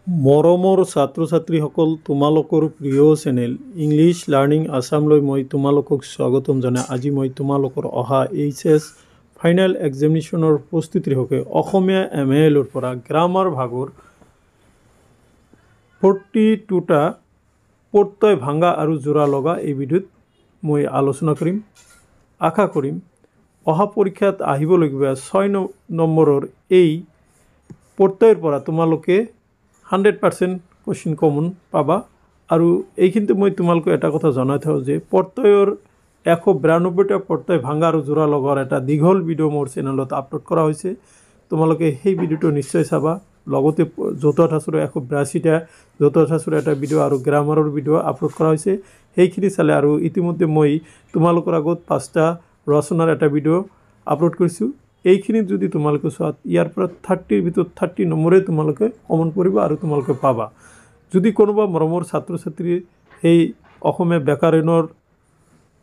মৰমৰ ছাত্ৰ ছাত্ৰীসকল তোমালোকৰ প্ৰিয় চেনেল ইংলিছ লাৰ্ণিং আছামলৈ মই তোমালোকক স্বাগতম জনাই আজি মই তোমালোকৰ অহা এইচএছ ফাইনেল এক্সামিনেশ্যনৰ প্ৰস্তুতিৰ হকে অসমীয়া এমএলৰ পৰা গ্ৰামাৰ ভাগৰ 42টা প্ৰত্যয় ভাঙা আৰু জোৰা লগা এই ভিডিঅ'ত মই আলোচনা কৰিম আশা কৰিম অহা পৰীক্ষাত আহিবলগীয়া 6 নম্বৰৰ এই প্ৰত্যয়ৰ পৰা তোমালোকে 100% কোশ্চিন কমন পাবা আৰু এইখিনিতে মই তোমালোকক এটা কথা জনাই থওঁ যে প্ৰত্যয়ৰ 192টা প্ৰত্যয় ভাঙা আৰু জোৰা লগাৰ এটা দীঘল ভিডিঅ' মোৰ চেনেলত আপলোড কৰা হৈছে তোমালোকে সেই ভিডিঅ'টো নিশ্চয় চাবা লগতে জতুৱা ঠাঁচৰ 182টা জতুৱা ঠাঁচৰ এটা ভিডিঅ' আৰু গ্ৰামাৰৰ ভিডিঅ' আপলোড কৰা হৈছে সেইখিনি চালে আৰু ইতিমধ্যে মই তোমালোকৰ আগত 5টা ৰচনাৰ এটা ভিডিঅ' আপলোড কৰিছোঁ এইখিনি যদি তোমালোকে চোৱা ইয়াৰ পৰা 30ৰ ভিতৰত 30 নম্বৰে তোমালোকে কমন পৰিব আৰু তোমালোকে পাবা যদি কোনোবা মৰমৰ ছাত্ৰ ছাত্ৰী এই অসমীয়া ব্যাকৰণৰ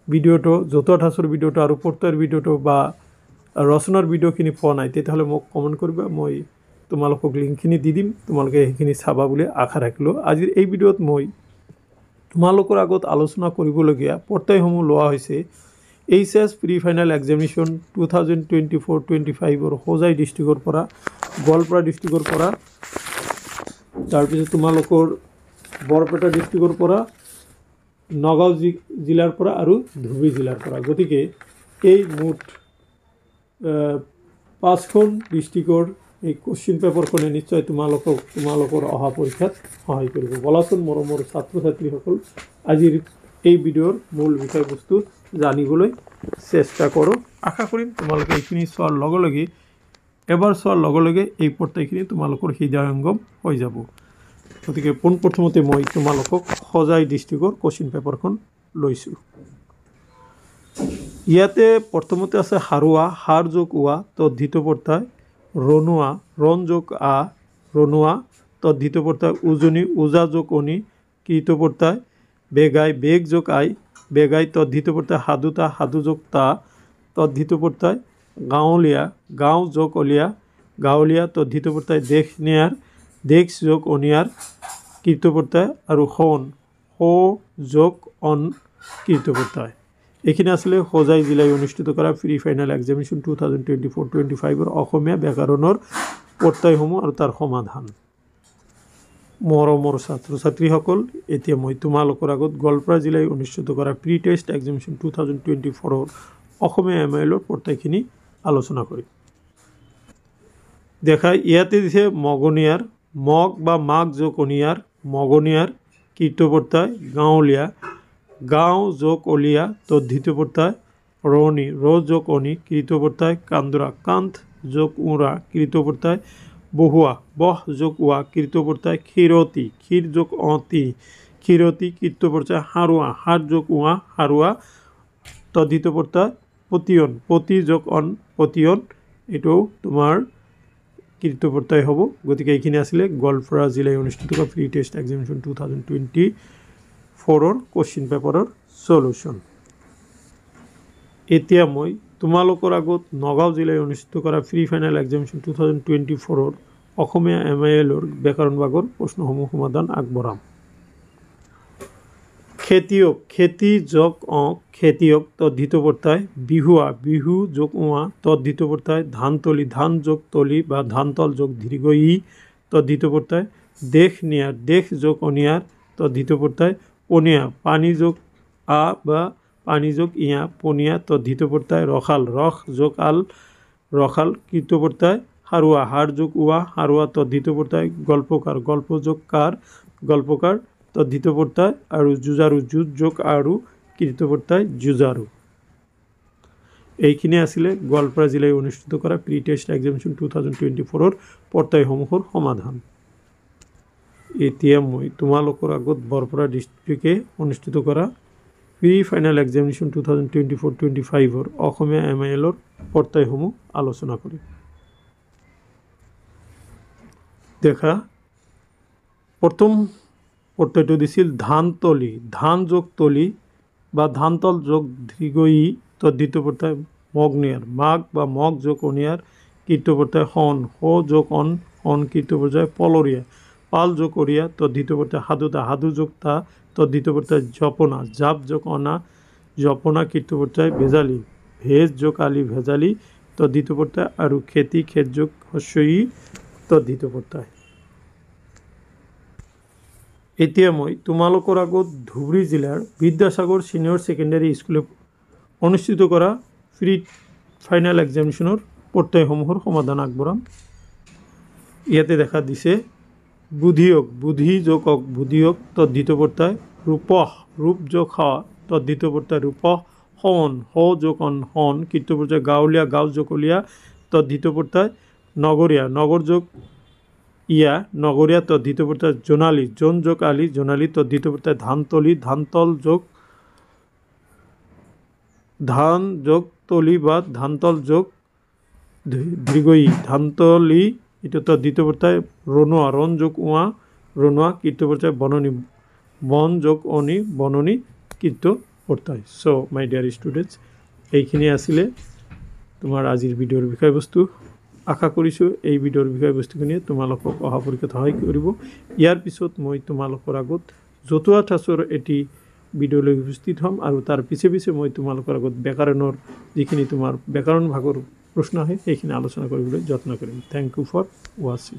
ভিডিঅ'টো জতুৱা ঠাঁচৰ ভিডিঅ'টো আৰু প্ৰত্যয়ৰ ভিডিঅ'টো বা ৰচনাৰ ভিডিঅ'খিনি পোৱা নাই তেতিয়াহ'লে মোক কমেণ্ট কৰিবা মই তোমালোকক লিংকখিনি দি দিম তোমালোকে সেইখিনি চাবা বুলি আশা ৰাখিলোঁ আজিৰ এই ভিডিঅ'ত মই তোমালোকৰ আগত আলোচনা কৰিবলগীয়া প্ৰত্যয়সমূহ লোৱা হৈছে HS pre final examination 2024-25 Hojai ডিষ্ট্ৰিক্টৰ পৰা গোৱালপাৰা ডিষ্ট্ৰিক্টৰ পৰা তাৰপিছত তোমালোকৰ বৰপেটা ডিষ্ট্ৰিক্টৰ পৰা নগাঁও জিলাৰ পৰা আৰু ধুবুৰী জিলাৰ পৰা গতিকে এই মুঠ 5খন ডিষ্ট্ৰিক্টৰ এই কোশ্চিন পেপাৰখনে নিশ্চয় তোমালোকৰ অহা পৰীক্ষাত সহায় কৰিব বলাচোন মৰমৰ ছাত্ৰ ছাত্ৰীসকল আজিৰ এই ভিডিঅ'ৰ মূল বিষয়বস্তু জানিবলৈ চেষ্টা কৰোঁ আশা কৰিম তোমালোকে এইখিনি চোৱাৰ লগে লগে এবাৰ চোৱাৰ লগে লগে এই প্ৰত্যয়খিনি তোমালোকৰ হৃদয়ঙ্গম হৈ যাব গতিকে পোনপ্ৰথমতে মই তোমালোকক হোজাই ডিষ্ট্ৰিক্টৰ কোশ্চিন পেপাৰখন লৈছোঁ ইয়াতে প্ৰথমতে আছে হাৰুৱা হাৰ যোগ ওৱা তদ্ধিত প্ৰত্যয় ৰণুৱা ৰণ যোগ আ ৰণুৱা তদ্ধিত প্ৰত্যয় উজনি ওজা যোগ অনি কৃত প্ৰত্যয় বেগাই বেগ যোগ আই বেগাই তদ্ধিত প্ৰত্যয় সাধুতা সাধু যোগ তা তদ্ধিত প্ৰত্যয় গাঁৱলীয়া গাঁও যোগ অলিয়া গাঁৱলীয়া তদ্ধিত প্ৰত্যয় দেশ নিয়াৰ দেশ যোগ অনিয়াৰ কৃত প্ৰত্যয় আৰু সন সো যোগ অন কৃত প্ৰত্যয় এইখিনি আসলে হোজাই জিলায় অনুষ্ঠিত কৰা প্ৰি ফাইনেল এক্সামিনেশ্যন 2024-25 অসমীয়া ব্যাকৰণৰ প্ৰত্যয়সমূহ আৰু তাৰ সমাধান মৰমৰ ছাত্ৰ ছাত্ৰীসকল এতিয়া মই তোমালোকৰ আগত গোৱালপাৰা জিলায় অনুষ্ঠিত কৰা প্ৰি টেষ্ট এক্সামিনেশ্যন 2024 অসমীয়া এমএলৰ প্ৰত্যয়খিনি আলোচনা কৰিম দেখা ইয়াতে দিছে মগনিয়াৰ মগ বা মাগ যোগ অনিয়াৰ মগনিয়াৰ কৃত প্ৰত্যয় গাঁৱলীয়া গাঁও যোগ অলিয়া তদ্ধিত প্ৰত্যয় ৰণী ৰ যোগ অনি কৃত প্ৰত্যয় কান্দৰা কান্ধ যোগ উৰা কৃত প্ৰত্যয় বহুৱা বহ যোগ ওৱা কৃত প্ৰত্যয় ক্ষীৰতী ক্ষীৰ যোগ অতি ক্ষীৰতী কৃত প্ৰত্যয় হাৰুৱা হাত যোগ ওৱা হাৰুৱা তদ্ধিত প্ৰত্যয় পতিয়ন পতি যোগ অন পতিয়ন এইটো তোমাৰ কৃত প্ৰত্যয় হ'ব গতিকে এইখিনি আছিলে গোৱালপাৰা জিলায় অনুষ্ঠিত কৰা প্ৰি টেষ্ট এক্সামিনেশ্যন 2024 কোশ্চিন পেপাৰৰ সলিউশন এতিয়া মই তোমালোকৰ আগত নগাঁও জিলায় অনুষ্ঠিত কৰা প্ৰি ফাইনেল এক্সামিনেশ্যন 2024 অসমীয়া এমএলৰ ব্যাকৰণ ভাগৰ প্ৰশ্নসমূহ সমাধান আগবঢ়াম খেতিয়ক খেতি যোগ অ খেতিয়ক তদ্ধিত প্ৰত্যয় বিহুৱা বিহু যোগ উৱা তদ্ধিত প্ৰত্যয় ধানতলি ধান যোগ তলি বা ধানতল যোগ দীৰ্ঘ ই তদ্ধিত প্ৰত্যয় দেশ নিয়াৰ দেশ যোগ অনিয়াৰ তদ্ধিত প্ৰত্যয় পনীয়া পানী যোগ আ বা পানী যোগ ইয়া পনীয়া তদ্ধিত প্ৰত্যয় ৰখাল ৰস যোগ আল ৰখাল কৃত প্ৰত্যয় হাৰুৱা হাৰ যোগ ওৱা হাৰুৱা তদ্ধিত প্ৰত্যয় গল্পকাৰ গল্প যোগ কাৰ গল্পকাৰ তদ্ধিত প্ৰত্যয় আৰু যুঁজাৰু যুঁজ যোগ আৰু কৃত প্ৰত্যয় যুঁজাৰু এইখিনি আছিলে গোৱালপাৰা জিলায় অনুষ্ঠিত কৰা প্ৰি টেষ্ট এক্সামিনেশ্যন 2024 প্ৰত্যয়সমূহৰ সমাধান এতিয়া মই তোমালোকৰ আগত বৰপেটা ডিষ্ট্ৰিক্টে অনুষ্ঠিত কৰা প্ৰি ফাইনেল এক্সামিনেশ্যন 2024-25 অসমীয়া এমএলৰ প্ৰত্যয়সমূহ আলোচনা কৰিম দেখা প্ৰথম প্ৰত্যয়টো দিছিল ধানতলি ধান যোগ তলি বা ধানতল যোগ দীৰ্ঘ ই তদ্ধিত প্ৰত্যয় মগনিয়াৰ মাগ বা মগ যোগ অনিয়াৰ কৃত প্ৰত্যয় সন সো যোগ অন সন কৃত প্ৰত্যয় পলৰীয়া পাল যোগ অরিয়া তদ্ধিত পর্যায় হাদুদা হাদু যোগ তা তদ্ধিত পর্যায় জপনা জাপ যোগ অনা জপনা কীর্ত পর্যায় ভেজালি ভেজ যোগ আলি ভেজালি তদ্ধিত পর্যায় আৰু খেতি খেত যোগ হস্যই তদ্ধিত পৰ্যায়। এতিয়া মই তোমালোকৰ আগত ধুবুৰী জিলাৰ বিদ্যাসাগৰ ছিনিয়ৰ ছেকেণ্ডাৰী স্কুলে অনুষ্ঠিত কৰা প্ৰি ফাইনেল এক্সামিনেশ্যনৰ প্ৰত্যয়সমূহৰ সমাধান আগবঢ়াম। ইয়াতে দেখা দিছে বুধিয়ক বুধি যোগ অক বুধিয়ক তদ্ধিত পৰ্যায় ৰূপহ ৰূপ যোগ হ তদ্ধিত পৰ্যায় ৰূপহ হন হ যোগ অন হন কীৰ্ত পৰ্যায় গাঁৱলীয়া গাঁও যোগলীয়া তদ্ধিত পৰ্যায় নগৰীয়া নগৰ যোগ ইয়া নগৰীয়া তদ্ধিত পৰ্যায় জোনালী জোন যোগ আলি জোনালী তদ্ধিত পৰ্যায় ধানতলী ধানতল যোগ ধান যোগ তলি বা ধানতল যোগ দীৰ্ঘই ধানতলি এটা তদ্ধিত পৰ্যায় ৰণুৱা ৰণ যোগ উৱা ৰণুৱা কীৰ্ত পৰ্যায় বননি বন যোগ অনি বননি কীৰ্ত পৰ্যায়। চ' মাই ডিয়াৰ ষ্টুডেণ্টছ এইখিনি আছিলে তোমাৰ আজিৰ ভিডিঅ'ৰ বিষয়বস্তু। আশা কৰিছোঁ এই ভিডিঅ'ৰ বিষয়বস্তুখিনিয়ে তোমালোকক অহা পৰীক্ষাত সহায় কৰিব। ইয়াৰ পিছত মই তোমালোকৰ আগত জতুৱা ঠাঁচৰ এটি ভিডিঅ' লৈ উপস্থিত হ'ম আৰু তাৰ পিছে পিছে মই তোমালোকৰ আগত ব্যাকৰণৰ যিখিনি তোমাৰ ব্যাকৰণ ভাগৰ প্ৰশ্ন আহে সেইখিনি আলোচনা কৰিবলৈ যত্ন কৰিম। থেংক ইউ ফৰ ৱাচিং।